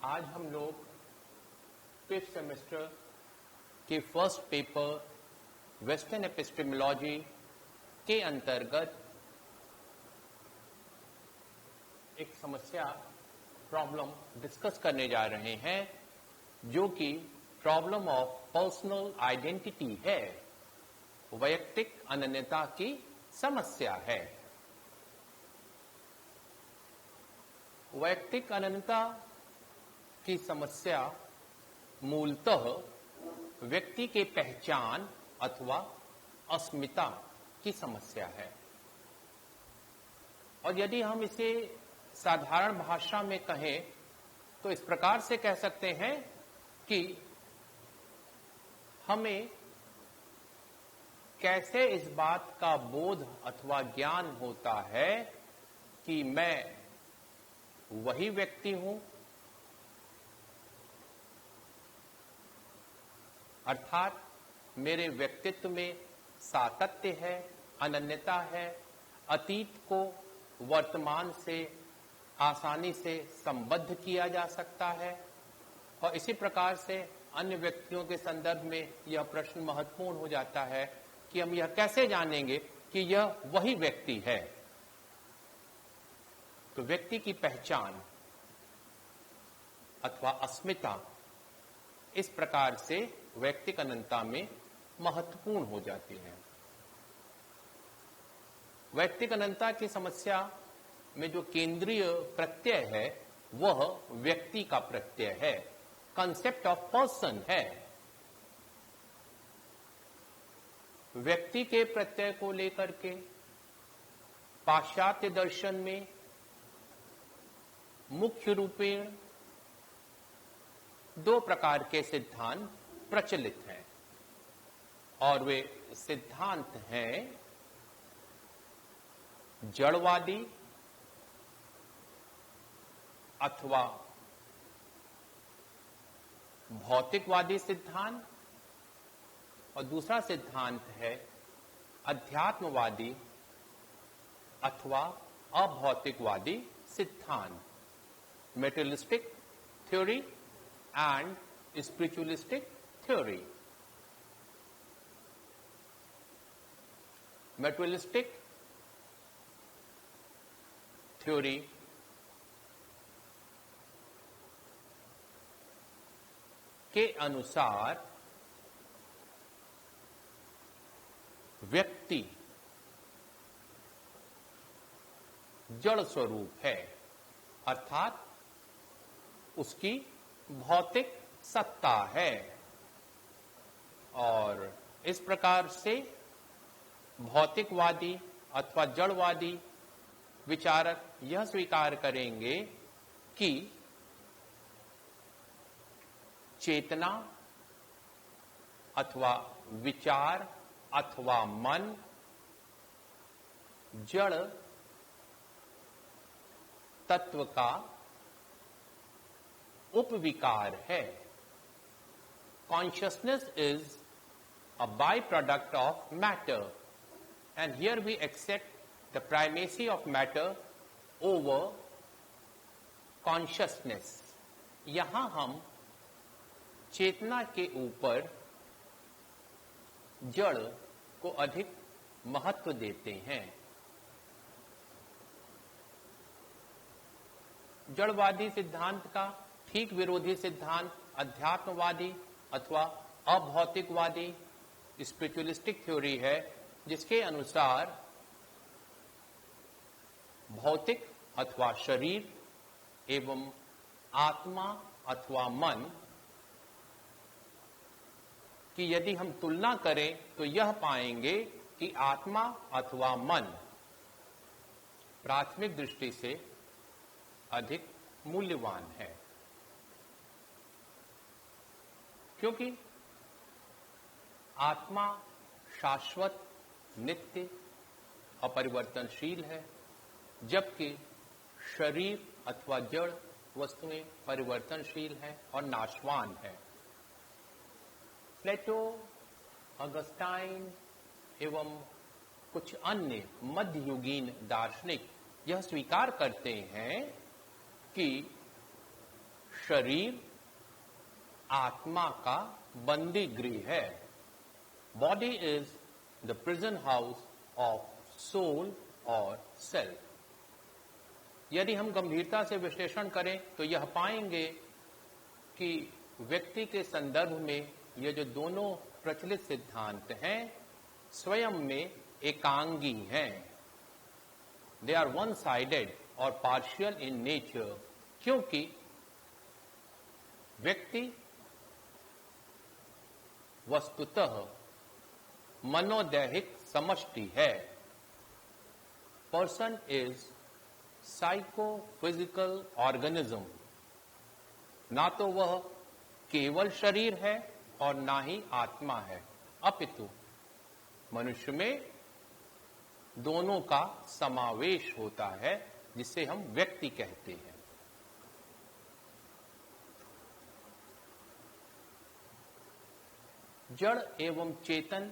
आज हम लोग 5th सेमेस्टर के फर्स्ट पेपर वेस्टर्न एपिस्टेमोलॉजी के अंतर्गत एक समस्या प्रॉब्लम डिस्कस करने जा रहे हैं जो कि प्रॉब्लम ऑफ पर्सनल आइडेंटिटी है, वैयक्तिक अनन्यता की समस्या है। वैयक्तिक अनन्यता की समस्या मूलतः व्यक्ति के पहचान अथवा अस्मिता की समस्या है। और यदि हम इसे साधारण भाषा में कहें तो इस प्रकार से कह सकते हैं कि हमें कैसे इस बात का बोध अथवा ज्ञान होता है कि मैं वही व्यक्ति हूं, अर्थात मेरे व्यक्तित्व में सातत्य है, अनन्यता है, अतीत को वर्तमान से आसानी से संबद्ध किया जा सकता है। और इसी प्रकार से अन्य व्यक्तियों के संदर्भ में यह प्रश्न महत्वपूर्ण हो जाता है कि हम यह कैसे जानेंगे कि यह वही व्यक्ति है। तो व्यक्ति की पहचान अथवा अस्मिता इस प्रकार से वैयक्तिक अनन्यता में महत्वपूर्ण हो जाती है। वैयक्तिक अनन्यता की समस्या में जो केंद्रीय प्रत्यय है वह व्यक्ति का प्रत्यय है, कंसेप्ट ऑफ पर्सन है। व्यक्ति के प्रत्यय को लेकर के पाश्चात्य दर्शन में मुख्य रूपेण दो प्रकार के सिद्धांत प्रचलित हैं और वे सिद्धांत हैं जड़वादी अथवा भौतिकवादी सिद्धांत, और दूसरा सिद्धांत है अध्यात्मवादी अथवा अभौतिकवादी सिद्धांत, materialistic theory and spiritualistic theory. Materialistic theory के अनुसार व्यक्ति जड़ स्वरूप है, अर्थात उसकी भौतिक सत्ता है। और इस प्रकार से भौतिकवादी अथवा जड़वादी विचारक यह स्वीकार करेंगे कि चेतना अथवा विचार अथवा मन जड़ तत्व का उपविकार है। Consciousness is a byproduct of matter, and here we accept the primacy of matter over consciousness. यहां हम चेतना के ऊपर जड़ को अधिक महत्व देते हैं। जड़वादी सिद्धांत का ठीक विरोधी सिद्धांत अध्यात्मवादी अथवा अभौतिकवादी स्पिरिचुअलिस्टिक थ्योरी है, जिसके अनुसार भौतिक अथवा शरीर एवं आत्मा अथवा मन की यदि हम तुलना करें तो यह पाएंगे कि आत्मा अथवा मन प्राथमिक दृष्टि से अधिक मूल्यवान है, क्योंकि आत्मा शाश्वत, नित्य, अपरिवर्तनशील है, जबकि शरीर अथवा जड़ वस्तुएं परिवर्तनशील है और नाशवान है। प्लेटो, अगस्टाइन एवं कुछ अन्य मध्ययुगीन दार्शनिक यह स्वीकार करते हैं कि शरीर आत्मा का बंदी गृह है। Body is the prison house of soul और सेल्फ। यदि हम गंभीरता से विश्लेषण करें तो यह पाएंगे कि व्यक्ति के संदर्भ में ये जो दोनों प्रचलित सिद्धांत हैं स्वयं में एकांगी हैं। दे आर वन साइडेड और पार्शियल इन नेचर, क्योंकि व्यक्ति वस्तुतः मनोदैहिक समष्टि है। Person is psychophysical organism. ना तो वह केवल शरीर है और ना ही आत्मा है, अपितु मनुष्य में दोनों का समावेश होता है, जिसे हम व्यक्ति कहते हैं। जड़ एवं चेतन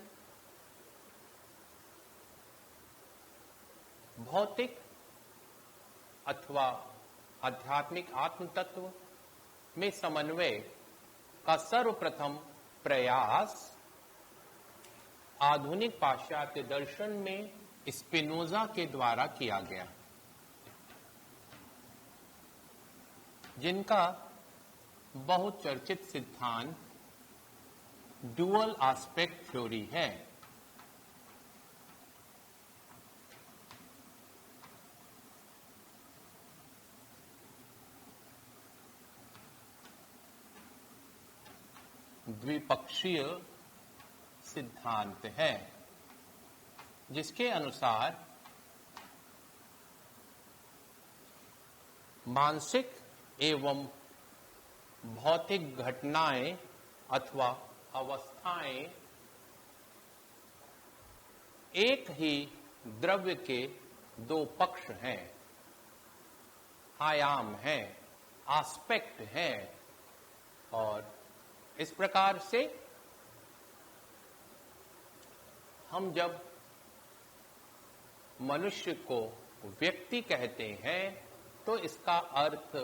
भौतिक अथवा आध्यात्मिक आत्म तत्व में समन्वय का सर्वप्रथम प्रयास आधुनिक पाश्चात्य दर्शन में स्पिनोजा के द्वारा किया गया, जिनका बहुचर्चित सिद्धांत डुअल एस्पेक्ट थ्योरी है। द्विपक्षीय सिद्धांत है, जिसके अनुसार मानसिक एवं भौतिक घटनाएं अथवा अवस्थाएं एक ही द्रव्य के दो पक्ष हैं, आयाम हैं, एस्पेक्ट हैं, और इस प्रकार से हम जब मनुष्य को व्यक्ति कहते हैं तो इसका अर्थ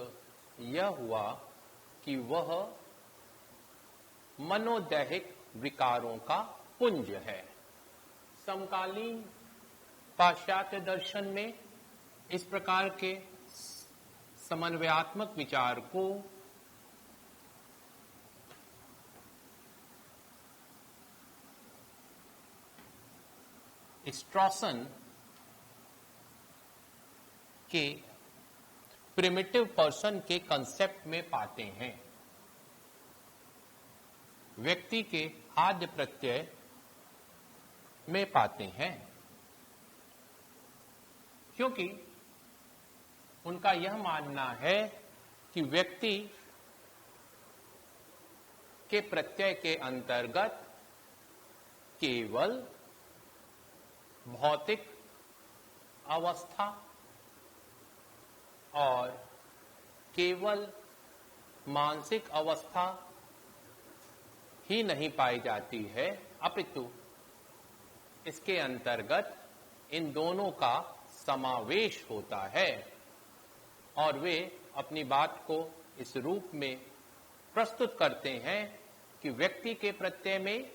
यह हुआ कि वह मनोदैहिक विकारों का पुंज है। समकालीन पाश्चात्य दर्शन में इस प्रकार के समन्वयात्मक विचार को स्ट्रॉसन के प्रिमिटिव पर्सन के कंसेप्ट में पाते हैं। व्यक्ति के आद्य प्रत्यय में पाते हैं, क्योंकि उनका यह मानना है कि व्यक्ति के प्रत्यय के अंतर्गत केवल भौतिक अवस्था और केवल मानसिक अवस्था ही नहीं पाई जाती है, अपितु इसके अंतर्गत इन दोनों का समावेश होता है। और वे अपनी बात को इस रूप में प्रस्तुत करते हैं कि व्यक्ति के प्रत्यय में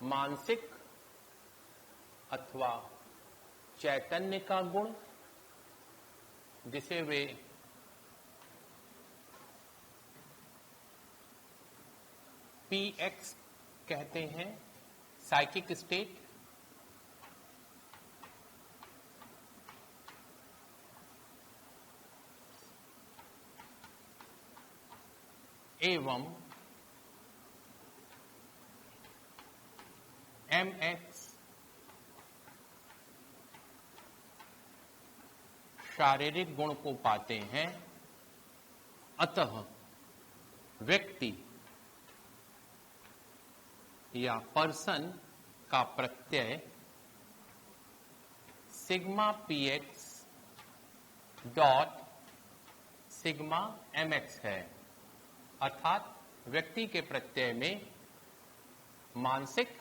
मानसिक अथवा चैतन्य का गुण, जिसे वे PX कहते हैं, साइकिक स्टेट, एवं MX शारीरिक गुण को पाते हैं। अतः व्यक्ति या पर्सन का प्रत्यय sigma PX dot sigma MX है, अर्थात व्यक्ति के प्रत्यय में मानसिक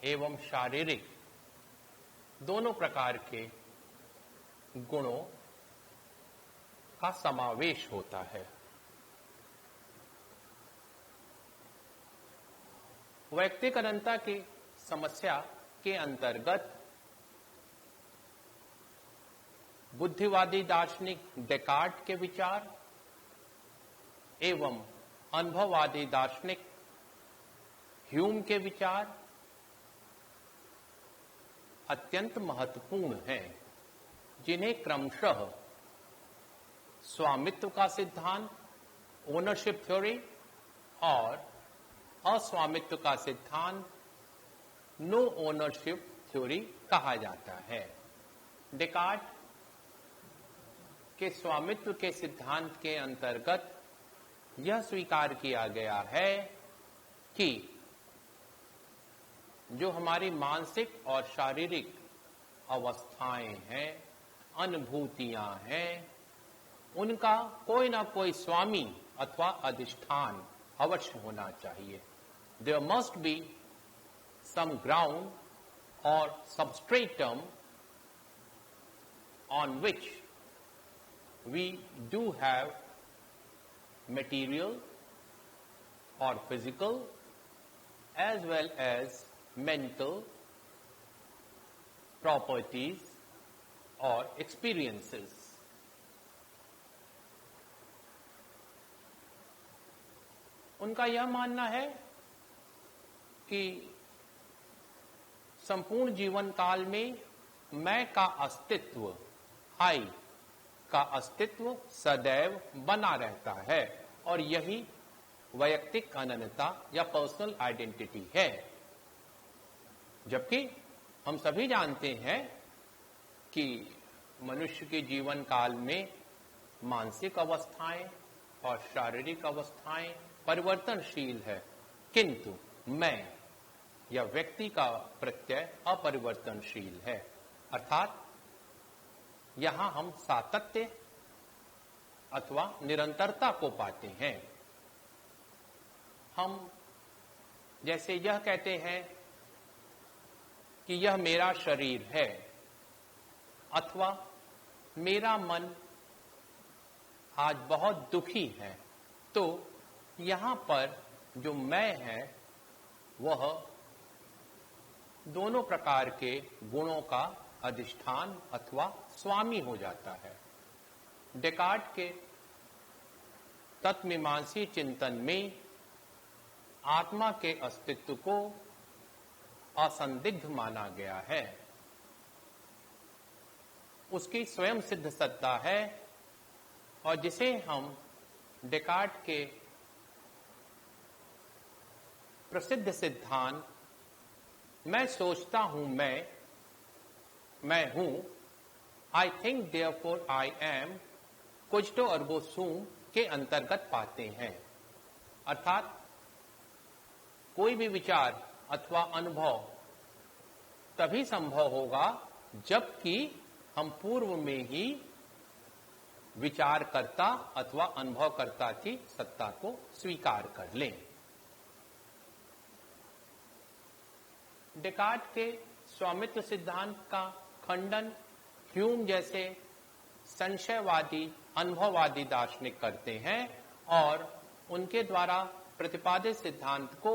एवं शारीरिक दोनों प्रकार के गुणों का समावेश होता है। वैयक्तिक अनंतता की समस्या के अंतर्गत बुद्धिवादी दार्शनिक डेकार्ट के विचार एवं अनुभववादी दार्शनिक ह्यूम के विचार अत्यंत महत्वपूर्ण हैं, जिन्हें क्रमशः स्वामित्व का सिद्धांत, ओनरशिप थ्योरी, और अस्वामित्व का सिद्धांत, नो ओनरशिप थ्योरी कहा जाता है। डेकार्ट के स्वामित्व के सिद्धांत के अंतर्गत यह स्वीकार किया गया है कि जो हमारी मानसिक और शारीरिक अवस्थाएं हैं, अनुभूतियां हैं, उनका कोई ना कोई स्वामी अथवा अधिष्ठान अवश्य होना चाहिए। There must be some ground or substratum on which we do have material or physical as well as mental properties or experiences. उनका यह मानना है कि संपूर्ण जीवन काल में मैं का अस्तित्व, आई का अस्तित्व सदैव बना रहता है और यही वैयक्तिक अनन्यता या पर्सनल आइडेंटिटी है। जबकि हम सभी जानते हैं कि मनुष्य के जीवन काल में मानसिक अवस्थाएं और शारीरिक अवस्थाएं परिवर्तनशील है, किंतु मैं या व्यक्ति का प्रत्यय अपरिवर्तनशील है। अर्थात यहां हम सातत्य अथवा निरंतरता को पाते हैं। हम जैसे यह कहते हैं कि यह मेरा शरीर है अथवा मेरा मन आज बहुत दुखी है, तो यहां पर जो मैं है वह दोनों प्रकार के गुणों का अधिष्ठान अथवा स्वामी हो जाता है। डेकार्ट के तत्वमीमांसी चिंतन में आत्मा के अस्तित्व को असंदिग्ध माना गया है। उसकी स्वयं सिद्ध सत्ता है और जिसे हम डेकार्ट के प्रसिद्ध सिद्धांत मैं सोचता हूं मैं हूं, I think therefore I am, कोजिटो अर्गो सूम के अंतर्गत पाते हैं। अर्थात कोई भी विचार अथवा अनुभव तभी संभव होगा जबकि हम पूर्व में ही विचारकर्ता अथवा अनुभवकर्ता की सत्ता को स्वीकार कर लें। डेकार्ट के स्वामित्व सिद्धांत का खंडन ह्यूम जैसे संशयवादी अनुभववादी दार्शनिक करते हैं और उनके द्वारा प्रतिपादित सिद्धांत को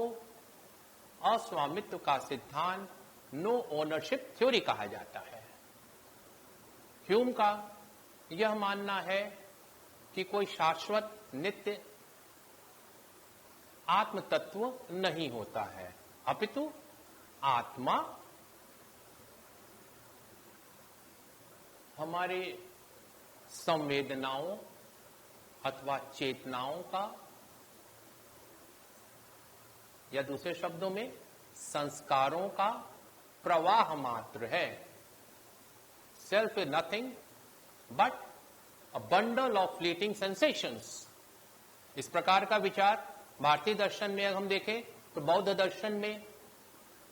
अस्वामित्व का सिद्धांत, नो ओनरशिप थ्योरी कहा जाता है। ह्यूम का यह मानना है कि कोई शाश्वत नित्य आत्म तत्व नहीं होता है, अपितु आत्मा हमारे संवेदनाओं अथवा चेतनाओं का, या दूसरे शब्दों में संस्कारों का प्रवाह मात्र है। Self is nothing but a bundle of fleeting sensations. इस प्रकार का विचार भारतीय दर्शन में अगर हम देखें तो बौद्ध दर्शन में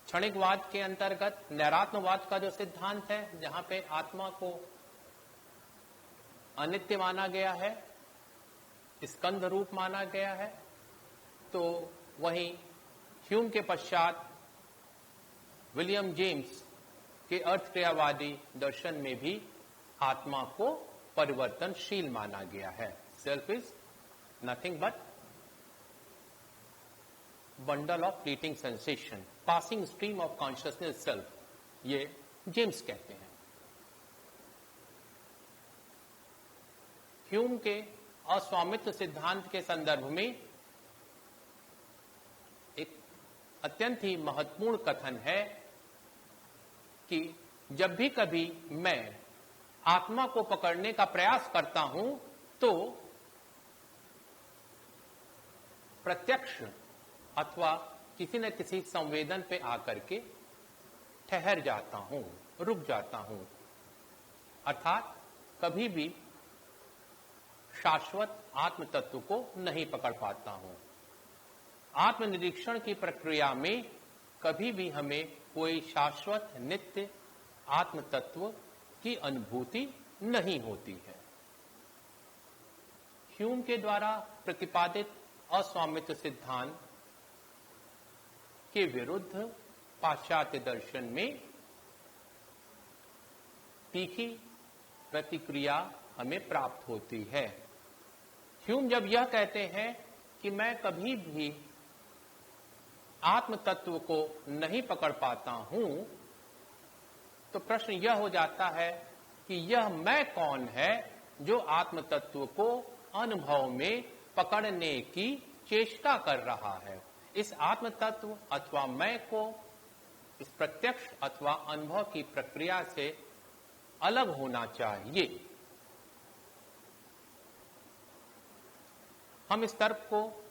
क्षणिकवाद के अंतर्गत नैरात्मवाद का जो सिद्धांत है, जहां पे आत्मा को अनित्य माना गया है, स्कंद रूप माना गया है, तो वहीं ह्यूम के पश्चात विलियम जेम्स के अर्थ क्रियावादी दर्शन में भी आत्मा को परिवर्तनशील माना गया है। Self is nothing but bundle of fleeting sensation, passing stream of consciousness self, ये जेम्स कहते हैं। ह्यूम के अस्वामित्व सिद्धांत के संदर्भ में एक अत्यंत ही महत्वपूर्ण कथन है कि जब भी कभी मैं आत्मा को पकड़ने का प्रयास करता हूं तो प्रत्यक्ष अथवा किसी न किसी संवेदन पे आकर के ठहर जाता हूं, रुक जाता हूं, अर्थात कभी भी शाश्वत आत्म तत्व को नहीं पकड़ पाता हूं। आत्मनिरीक्षण की प्रक्रिया में कभी भी हमें कोई शाश्वत नित्य आत्म तत्व की अनुभूति नहीं होती है। ह्यूम के द्वारा प्रतिपादित अस्वामित्व सिद्धांत के विरुद्ध पाश्चात्य दर्शन में तीखी प्रतिक्रिया हमें प्राप्त होती है। ह्यूम जब यह कहते हैं कि मैं कभी भी आत्म तत्व को नहीं पकड़ पाता हूं, तो प्रश्न यह हो जाता है कि यह मैं कौन है जो आत्म तत्व को अनुभव में पकड़ने की चेष्टा कर रहा है। इस आत्म तत्व अथवा मैं को इस प्रत्यक्ष अथवा अनुभव की प्रक्रिया से अलग होना चाहिए। हम इस तर्क को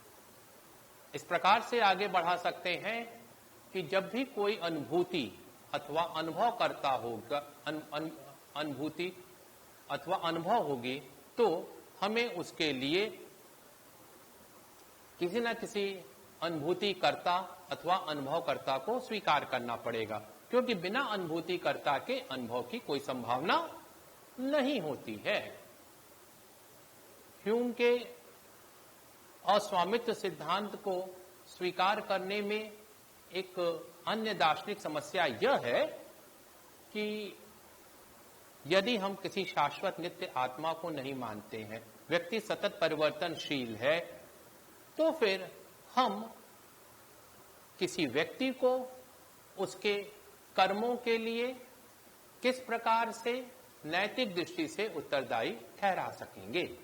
इस प्रकार से आगे बढ़ा सकते हैं कि जब भी कोई अनुभूति अथवा अनुभव करता होगा, अनुभूति अथवा अनुभव होगी, तो हमें उसके लिए किसी न किसी अनुभूतिकर्ता अथवा अनुभवकर्ता को स्वीकार करना पड़ेगा, क्योंकि बिना अनुभूतिकर्ता के अनुभव की कोई संभावना नहीं होती है। ह्यूम के अस्वामित्व सिद्धांत को स्वीकार करने में एक अन्य दार्शनिक समस्या यह है कि यदि हम किसी शाश्वत नित्य आत्मा को नहीं मानते हैं, व्यक्ति सतत परिवर्तनशील है, तो फिर हम किसी व्यक्ति को उसके कर्मों के लिए किस प्रकार से नैतिक दृष्टि से उत्तरदायी ठहरा सकेंगे।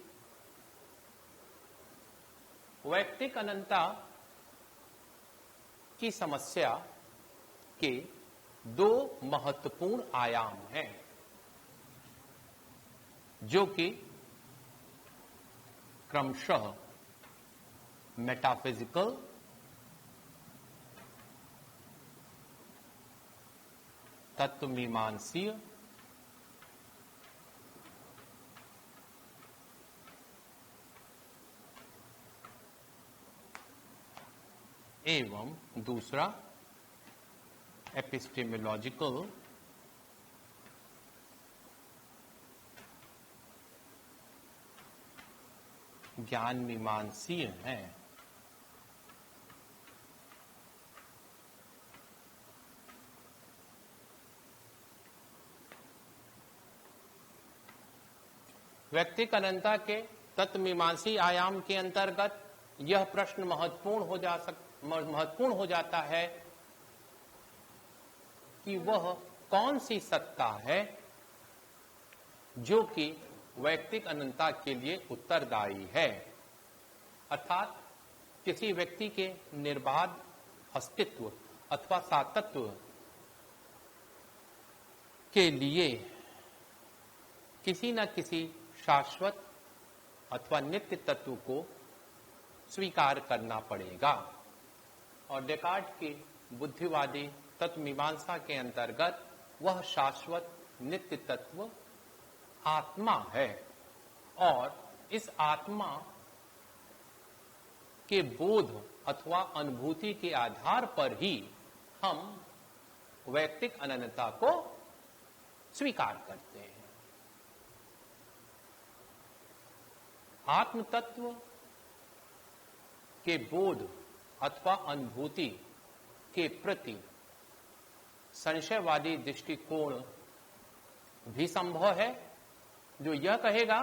वैयक्तिक अनंतता की समस्या के दो महत्वपूर्ण आयाम हैं, जो कि क्रमशः मेटाफिजिकल तत्वमीमांसीय एवं दूसरा एपिस्टेमोलॉजिकल ज्ञान मीमांसीय है। व्यक्तिक अनंतता के तत्वमीमांसी आयाम के अंतर्गत यह प्रश्न महत्वपूर्ण हो जाता है कि वह कौन सी सत्ता है जो कि वैयक्तिक अनंतता के लिए उत्तरदायी है, अर्थात किसी व्यक्ति के निर्बाध अस्तित्व अथवा सातत्व के लिए किसी न किसी शाश्वत अथवा नित्य तत्व को स्वीकार करना पड़ेगा। और डेकार्ट की बुद्धिवादी तत्वमीमांसा के अंतर्गत वह शाश्वत नित्य तत्व आत्मा है, और इस आत्मा के बोध अथवा अनुभूति के आधार पर ही हम वैयक्तिक अनन्यता को स्वीकार करते हैं। आत्म तत्व के बोध अथवा अनुभूति के प्रति संशयवादी दृष्टिकोण भी संभव है, जो यह कहेगा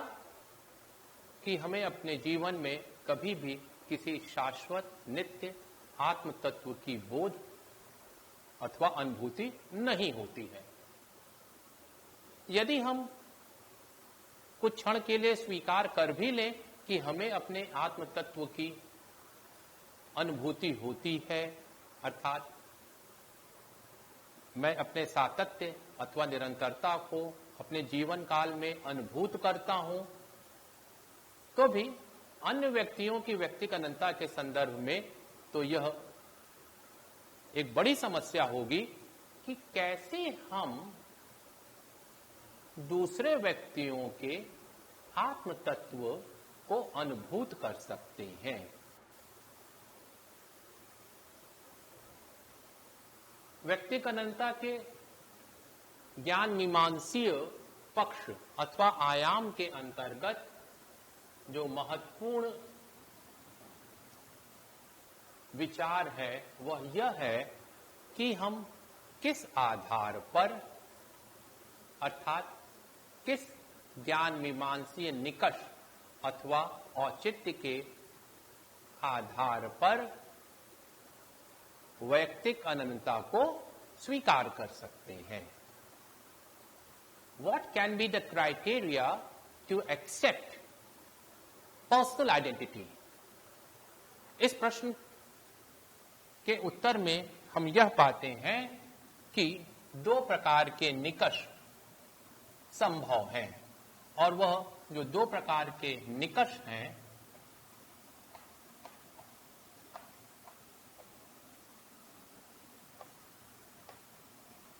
कि हमें अपने जीवन में कभी भी किसी शाश्वत नित्य आत्म तत्व की बोध अथवा अनुभूति नहीं होती है। यदि हम कुछ क्षण के लिए स्वीकार कर भी लें कि हमें अपने आत्म तत्व की अनुभूति होती है, अर्थात मैं अपने सातत्य अथवा निरंतरता को अपने जीवन काल में अनुभूत करता हूं, तो भी अन्य व्यक्तियों की व्यक्तिगत अनंतता के संदर्भ में तो यह एक बड़ी समस्या होगी कि कैसे हम दूसरे व्यक्तियों के आत्म तत्व को अनुभूत कर सकते हैं। व्यक्तिगत अनंतता के ज्ञान मीमांसीय पक्ष अथवा आयाम के अंतर्गत जो महत्वपूर्ण विचार है वह यह है कि हम किस आधार पर, अर्थात किस ज्ञान मीमांसीय निकष अथवा औचित्य के आधार पर वैयक्तिक अनंतता को स्वीकार कर सकते हैं। What can be the criteria to accept personal identity? इस प्रश्न के उत्तर में हम यह पाते हैं कि दो प्रकार के निकष संभव हैं, और वह जो दो प्रकार के निकष हैं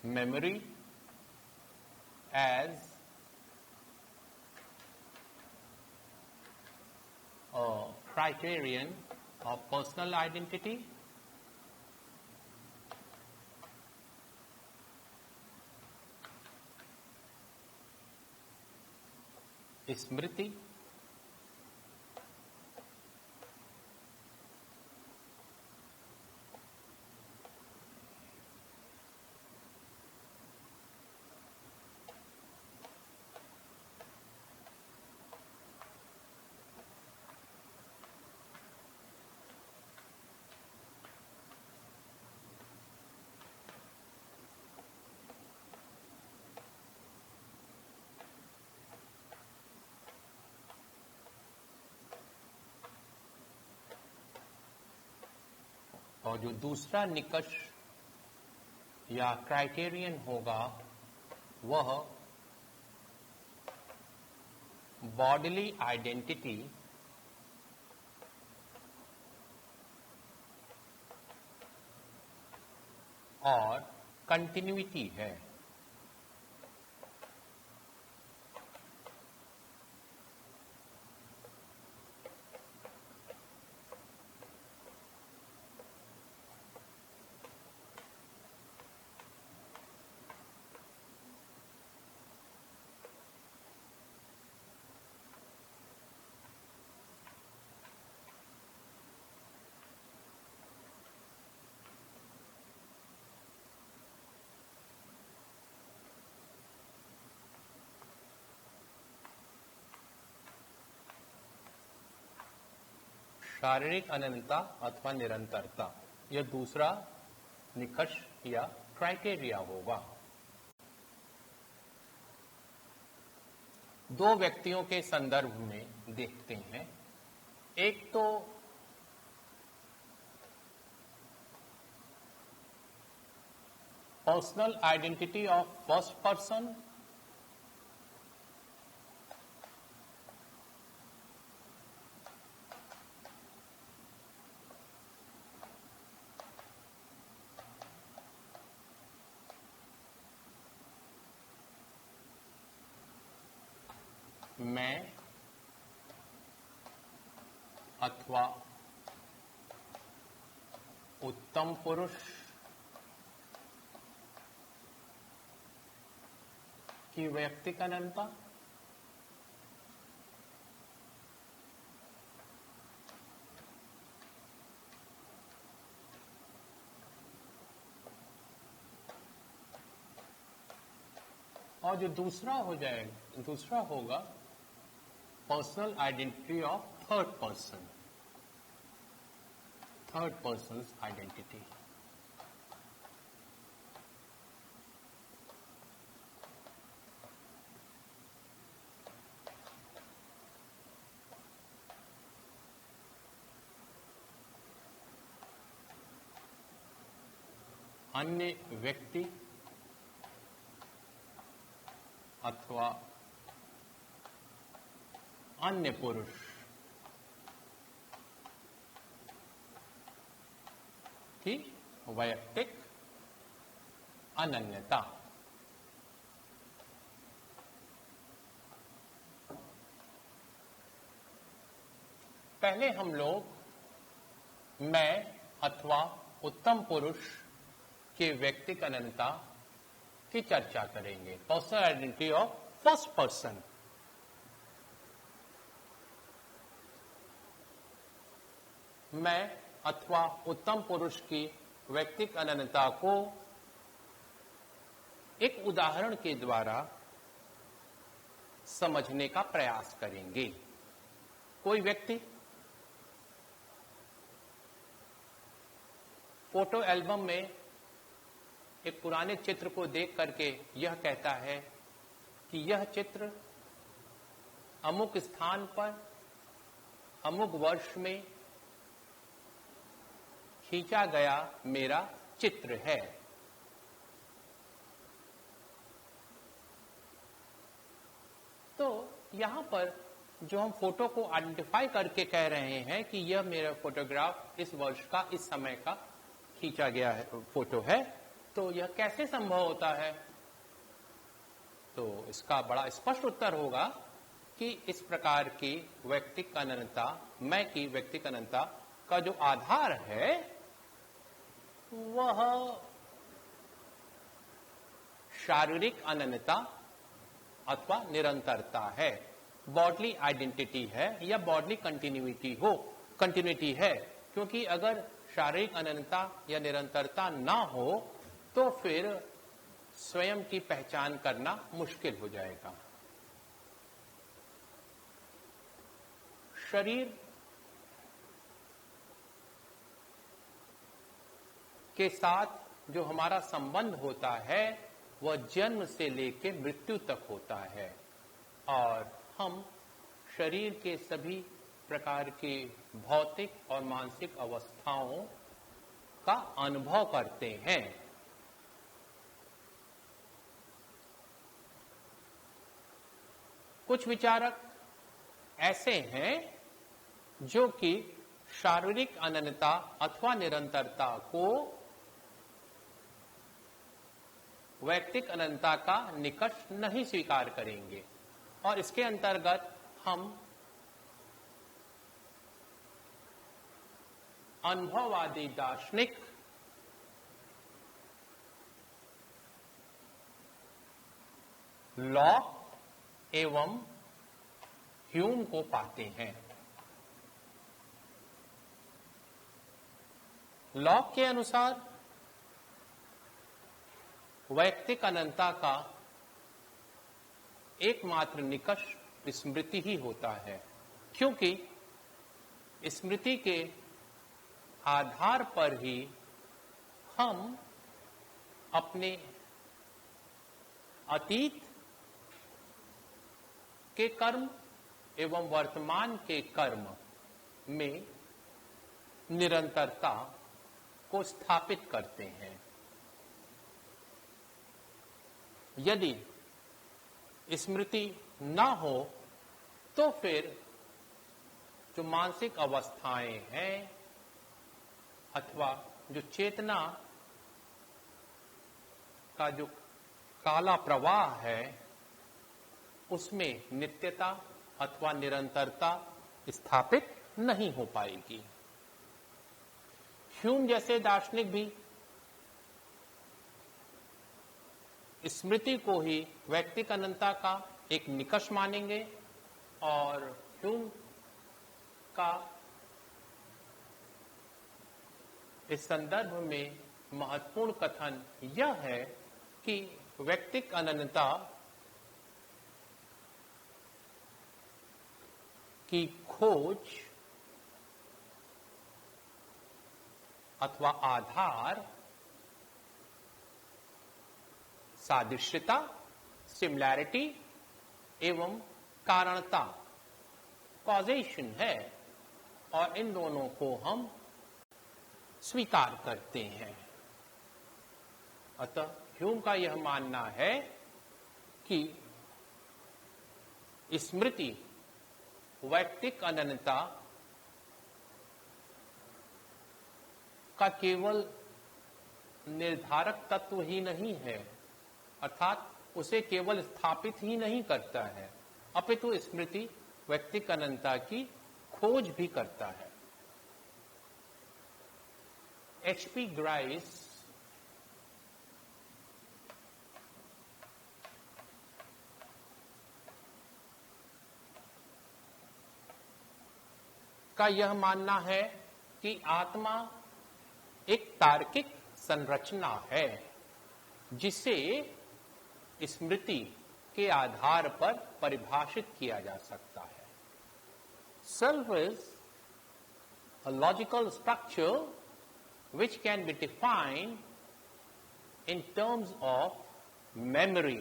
memory as a criterion of personal identity स्मृति और जो दूसरा निकष या क्राइटेरियन होगा वह बॉडीली आइडेंटिटी और कंटिन्यूटी है। शारीरिक अनंतता अथवा निरंतरता, यह दूसरा निकष या क्राइटेरिया होगा। दो व्यक्तियों के संदर्भ में देखते हैं। एक तो personal identity of first person, मैं अथवा उत्तम पुरुष की वैयक्तिक अनंतता, और जो दूसरा हो जाएगा, दूसरा होगा personal identity of third person, third person identity. अन्य व्यक्ति अथवा अन्य पुरुष की वैयक्तिक अनन्यता। पहले हम लोग मैं अथवा उत्तम पुरुष के व्यक्तिक अनन्यता की चर्चा करेंगे। Personal identity of first person. मैं अथवा उत्तम पुरुष की व्यक्तिक अनन्यता को एक उदाहरण के द्वारा समझने का प्रयास करेंगे। कोई व्यक्ति फोटो एल्बम में एक पुराने चित्र को देख करके यह कहता है कि यह चित्र अमुक स्थान पर अमुक वर्ष में खींचा गया मेरा चित्र है। तो यहां पर जो हम फोटो को आइडेंटिफाई करके कह रहे हैं कि यह मेरा फोटोग्राफ इस वर्ष का इस समय का खींचा गया है फोटो है, तो यह कैसे संभव होता है? तो इसका बड़ा स्पष्ट उत्तर होगा कि इस प्रकार की व्यक्तिक अनन्यता, मैं की व्यक्तिक अनन्यता का जो आधार है वह शारीरिक अनन्यता अथवा निरंतरता है, बॉडली आइडेंटिटी है या बॉडली कंटिन्यूटी है। क्योंकि अगर शारीरिक अनन्यता या निरंतरता ना हो तो फिर स्वयं की पहचान करना मुश्किल हो जाएगा। शरीर के साथ जो हमारा संबंध होता है वह जन्म से लेकर मृत्यु तक होता है और हम शरीर के सभी प्रकार की भौतिक और मानसिक अवस्थाओं का अनुभव करते हैं। कुछ विचारक ऐसे हैं जो कि शारीरिक अनन्यता अथवा निरंतरता को वैयक्तिक अनन्यता का निकष नहीं स्वीकार करेंगे और इसके अंतर्गत हम अनुभववादी दार्शनिक लॉक एवं ह्यूम को पाते हैं। लॉक के अनुसार वैयक्तिक अनन्यता का एकमात्र निकष स्मृति ही होता है, क्योंकि स्मृति के आधार पर ही हम अपने अतीत के कर्म एवं वर्तमान के कर्म में निरंतरता को स्थापित करते हैं। यदि स्मृति ना हो तो फिर जो मानसिक अवस्थाएं हैं अथवा जो चेतना का जो काला प्रवाह है उसमें नित्यता अथवा निरंतरता स्थापित नहीं हो पाएगी। ह्यूम जैसे दार्शनिक भी स्मृति को ही वैयक्तिक अनन्यता का एक निकष मानेंगे और ह्यूम का इस संदर्भ में महत्वपूर्ण कथन यह है कि वैयक्तिक अनन्यता की खोज अथवा आधार सादृश्यता, सिमिलैरिटी एवं कारणता, कॉजेशन है, और इन दोनों को हम स्वीकार करते हैं। अतः ह्यूम का यह मानना है कि स्मृति वैयक्तिक अनन्यता का केवल निर्धारक तत्व ही नहीं है, अर्थात उसे केवल स्थापित ही नहीं करता है, अपितु स्मृति वैयक्तिक अनन्यता की खोज भी करता है। H.P. ग्राइस का यह मानना है कि आत्मा एक तार्किक संरचना है जिसे स्मृति के आधार पर परिभाषित किया जा सकता है। Self is a logical structure which can be defined in terms of memory.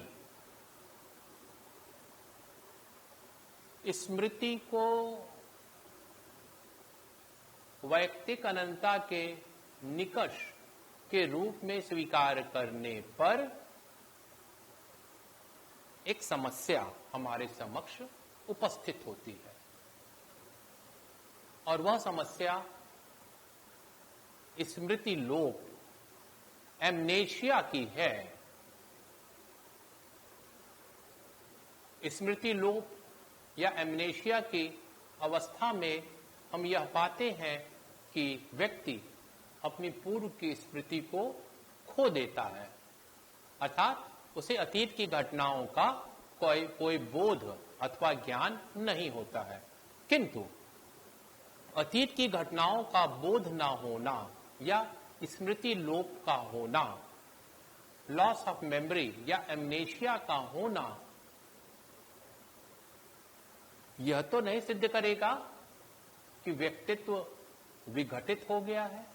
स्मृति को वैयक्तिक अनंतता के निकष के रूप में स्वीकार करने पर एक समस्या हमारे समक्ष उपस्थित होती है, और वह समस्या स्मृति लोप, एमनेशिया की है। स्मृति लोप या एमनेशिया की अवस्था में हम यह पाते हैं कि व्यक्ति अपनी पूर्व की स्मृति को खो देता है, अर्थात उसे अतीत की घटनाओं का कोई बोध अथवा ज्ञान नहीं होता है। किंतु अतीत की घटनाओं का बोध न होना या स्मृति लोप का होना, लॉस ऑफ मेमोरी या एमनेशिया का होना, यह तो नहीं सिद्ध करेगा कि व्यक्तित्व विघटित हो गया है।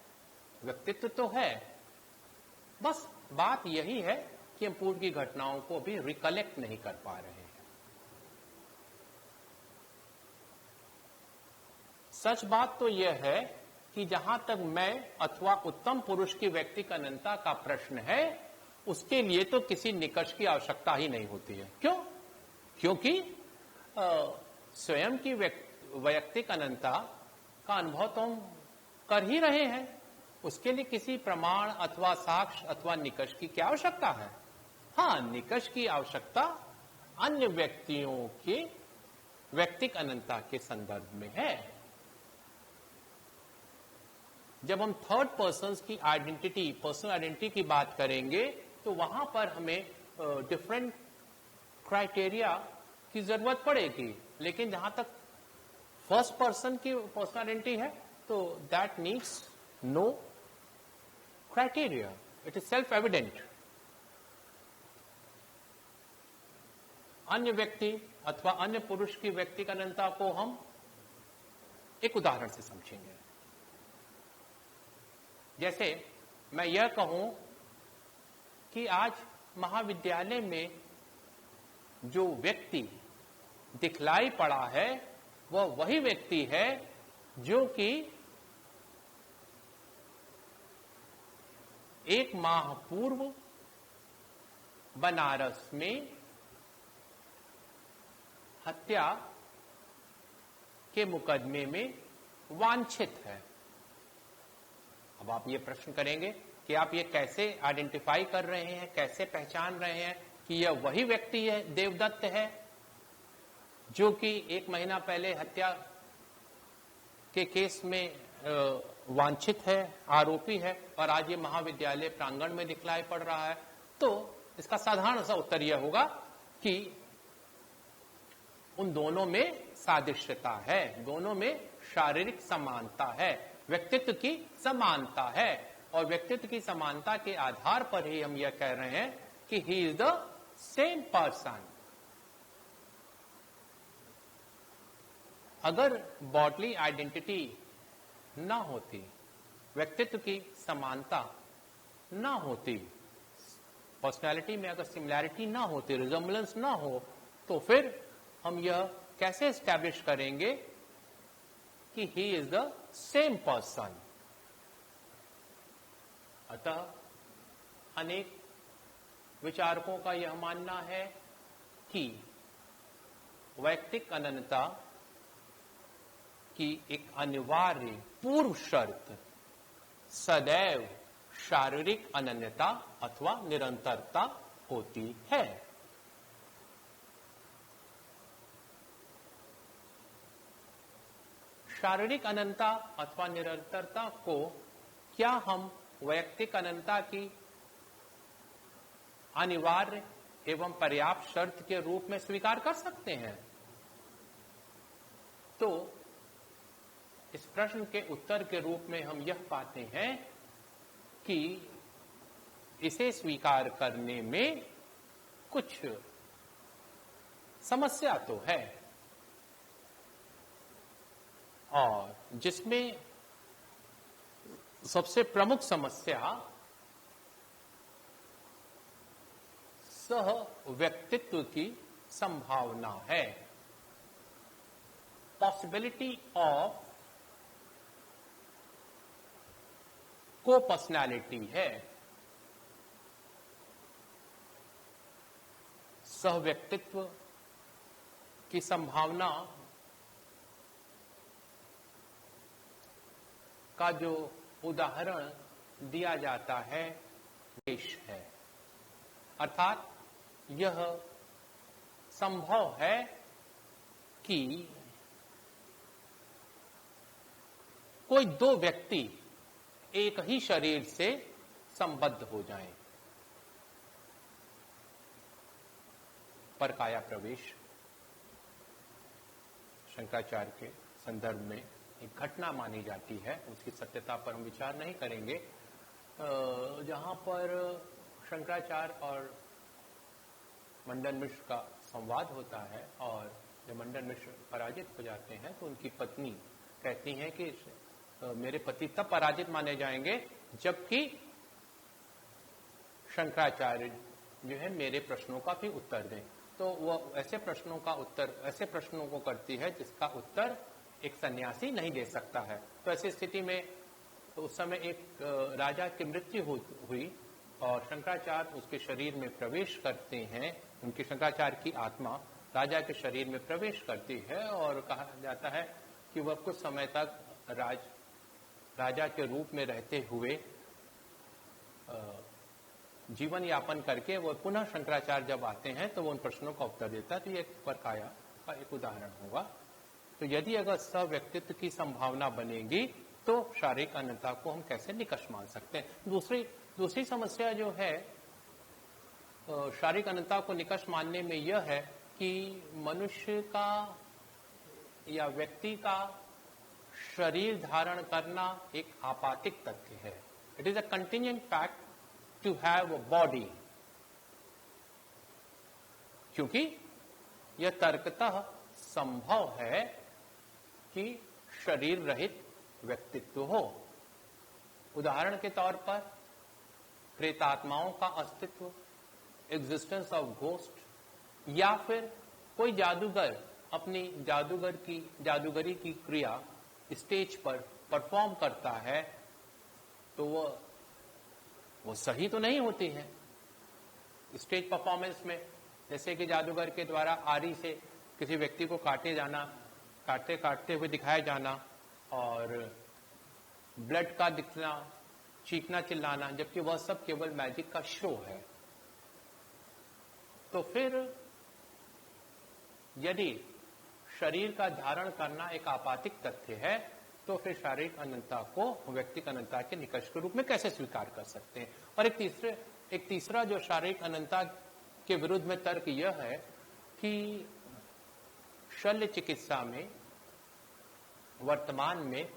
व्यक्तित्व तो है, बस बात यही है कि हम पूर्व की घटनाओं को भी रिकलेक्ट नहीं कर पा रहे हैं। सच बात तो यह है कि जहां तक मैं अथवा उत्तम पुरुष की व्यक्तिक अनंतता का प्रश्न है, उसके लिए तो किसी निकष की आवश्यकता ही नहीं होती है। क्यों? क्योंकि स्वयं की वैयक्तिक अनंतता का अनुभव तो हम कर ही रहे हैं। उसके लिए किसी प्रमाण अथवा साक्ष्य अथवा निकष की क्या आवश्यकता है? हाँ, निकष की आवश्यकता अन्य व्यक्तियों के वैयक्तिक अनंतता के संदर्भ में है। जब हम थर्ड पर्सन की आइडेंटिटी, पर्सनल आइडेंटिटी की बात करेंगे, तो वहां पर हमें डिफरेंट क्राइटेरिया की जरूरत पड़ेगी। लेकिन जहां तक फर्स्ट पर्सन की पर्सनल आइडेंटिटी है, तो that needs no criteria, it is self evident. अन्य व्यक्ति अथवा अन्य पुरुष की व्यक्तिगत अनंतता को हम एक उदाहरण से समझेंगे। जैसे मैं यह कहूं कि आज महाविद्यालय में जो व्यक्ति दिखलाई पड़ा है, वह वही व्यक्ति है जो कि एक माह पूर्व बनारस में हत्या के मुकदमे में वांछित है। अब आप ये प्रश्न करेंगे कि आप ये कैसे आइडेंटिफाई कर रहे हैं, कैसे पहचान रहे हैं कि यह वही व्यक्ति है, देवदत्त है, जो कि एक महीना पहले हत्या के केस में वांछित है, आरोपी है, और आज ये महाविद्यालय प्रांगण में दिखलाई पड़ रहा है? तो इसका साधारण सा उत्तर यह होगा कि उन दोनों में सादृश्यता है, दोनों में शारीरिक समानता है, व्यक्तित्व की समानता है, और व्यक्तित्व की समानता के आधार पर ही हम यह कह रहे हैं कि he is the same person. अगर बॉडली आइडेंटिटी ना होती, व्यक्तित्व की समानता ना होती, पर्सनैलिटी में अगर सिमिलैरिटी ना होती, रिजेम्बलेंस ना हो, तो फिर हम यह कैसे एस्टैब्लिश करेंगे कि he is the same person. अतः अनेक विचारकों का यह मानना है कि वैयक्तिक अनन्यता की एक अनिवार्य पूर्व शर्त सदैव शारीरिक अनन्यता अथवा निरंतरता होती है। शारीरिक अनन्यता अथवा निरंतरता को क्या हम वैयक्तिक अनन्यता की अनिवार्य एवं पर्याप्त शर्त के रूप में स्वीकार कर सकते हैं? तो इस प्रश्न के उत्तर के रूप में हम यह पाते हैं कि इसे स्वीकार करने में कुछ समस्या तो है, और जिसमें सबसे प्रमुख समस्या सह व्यक्तित्व की संभावना है, पॉसिबिलिटी ऑफ को पर्सनैलिटी है। सह व्यक्तित्व की संभावना का जो उदाहरण दिया जाता है देश है, अर्थात यह संभव है कि कोई दो व्यक्ति एक ही शरीर से संबद्ध हो जाएं। पर काया प्रवेश शंकराचार्य के संदर्भ में एक घटना मानी जाती है, उसकी सत्यता पर हम विचार नहीं करेंगे, जहां पर शंकराचार्य और मंडन मिश्र का संवाद होता है, और जब मंडन मिश्र पराजित हो जाते हैं तो उनकी पत्नी कहती हैं कि मेरे पति तब पराजित माने जाएंगे जबकि शंकराचार्य जो है मेरे प्रश्नों का भी उत्तर दें। तो वह ऐसे प्रश्नों को करती है जिसका उत्तर एक सन्यासी नहीं दे सकता है। तो ऐसी स्थिति में तो उस समय एक राजा की मृत्यु हुई और शंकराचार्य उसके शरीर में प्रवेश करते हैं, उनकी शंकराचार्य की आत्मा राजा के शरीर में प्रवेश करती है, और कहा जाता है कि वह कुछ समय तक राजा के रूप में रहते हुए जीवन यापन करके वो पुनः शंकराचार्य जब आते हैं तो वो उन प्रश्नों का उत्तर देता है। तो ये एक परकाया का एक उदाहरण होगा। तो यदि अगर सव्यक्तित्व की संभावना बनेगी तो शारीरिक अनन्यता को हम कैसे निकष मान सकते हैं। दूसरी समस्या जो है शारीरिक अनन्यता को निकष मानने में यह है कि मनुष्य का या व्यक्ति का शरीर धारण करना एक आपातिक तथ्य है। It is a contingent fact to have a body, क्योंकि यह तर्कतः संभव है कि शरीर रहित व्यक्तित्व हो। उदाहरण के तौर पर प्रेतात्माओं का अस्तित्व, एग्जिस्टेंस ऑफ घोस्ट, या फिर कोई जादूगर अपनी जादूगरी की क्रिया स्टेज पर परफॉर्म करता है, तो वो सही तो नहीं होती है। स्टेज परफॉर्मेंस में जैसे कि जादूगर के द्वारा आरी से किसी व्यक्ति को काटते हुए दिखाया जाना, और ब्लड का दिखना, चीखना चिल्लाना, जबकि वह सब केवल मैजिक का शो है। तो फिर यदि शरीर का धारण करना एक आपातिक तथ्य है तो फिर शारीरिक अनन्यता को व्यक्तिगत अनन्यता के निकष के रूप में कैसे स्वीकार कर सकते हैं। और एक तीसरा जो शारीरिक अनन्यता के विरुद्ध में तर्क यह है कि शल्य चिकित्सा में वर्तमान में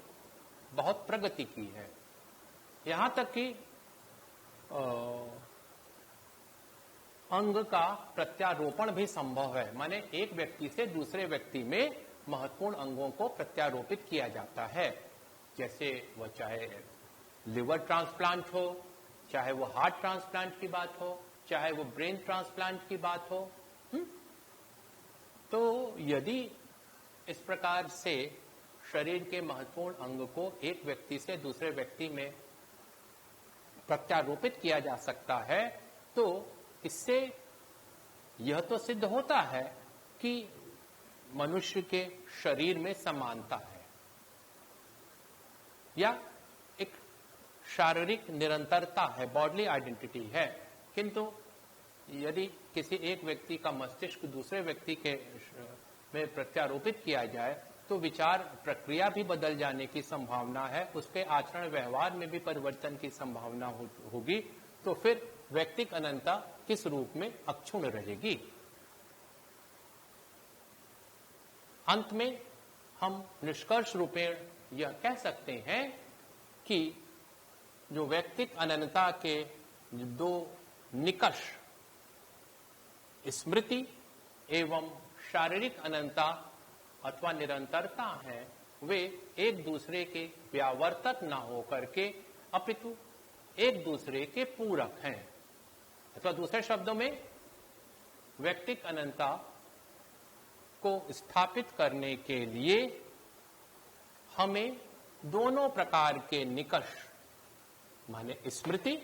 बहुत प्रगति की है, यहां तक कि अंग का प्रत्यारोपण भी संभव है। माने एक व्यक्ति से दूसरे व्यक्ति में महत्वपूर्ण अंगों को प्रत्यारोपित किया जाता है। जैसे वह चाहे लिवर ट्रांसप्लांट हो, चाहे वो हार्ट ट्रांसप्लांट की बात हो, चाहे वो ब्रेन ट्रांसप्लांट की बात हो। तो यदि इस प्रकार से शरीर के महत्वपूर्ण अंग को एक व्यक्ति से दूसरे व्यक्ति में प्रत्यारोपित किया जा सकता है, तो इससे यह तो सिद्ध होता है कि मनुष्य के शरीर में समानता है या एक शारीरिक निरंतरता है, बॉडली आइडेंटिटी है। किंतु यदि किसी एक व्यक्ति का मस्तिष्क दूसरे व्यक्ति के में प्रत्यारोपित किया जाए तो विचार प्रक्रिया भी बदल जाने की संभावना है, उसके आचरण व्यवहार में भी परिवर्तन की संभावना होगी। तो फिर व्यक्तिक अनंतता किस रूप में अक्षुण्ण रहेगी। अंत में हम निष्कर्ष रूपेण यह कह सकते हैं कि जो व्यक्तिक अनंतता के दो निकष स्मृति एवं शारीरिक अनंतता अथवा निरंतरता है, वे एक दूसरे के व्यावर्तक न होकर के अपितु एक दूसरे के पूरक हैं। अथवा दूसरे शब्दों में व्यक्तिक अनंतता को स्थापित करने के लिए हमें दोनों प्रकार के निकष माने स्मृति,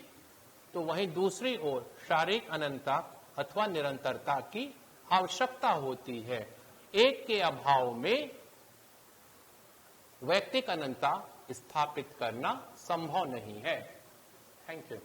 तो वहीं दूसरी ओर शारीरिक अनंतता अथवा निरंतरता की आवश्यकता होती है। एक के अभाव में व्यक्तिक अनंतता स्थापित करना संभव नहीं है। Thank you.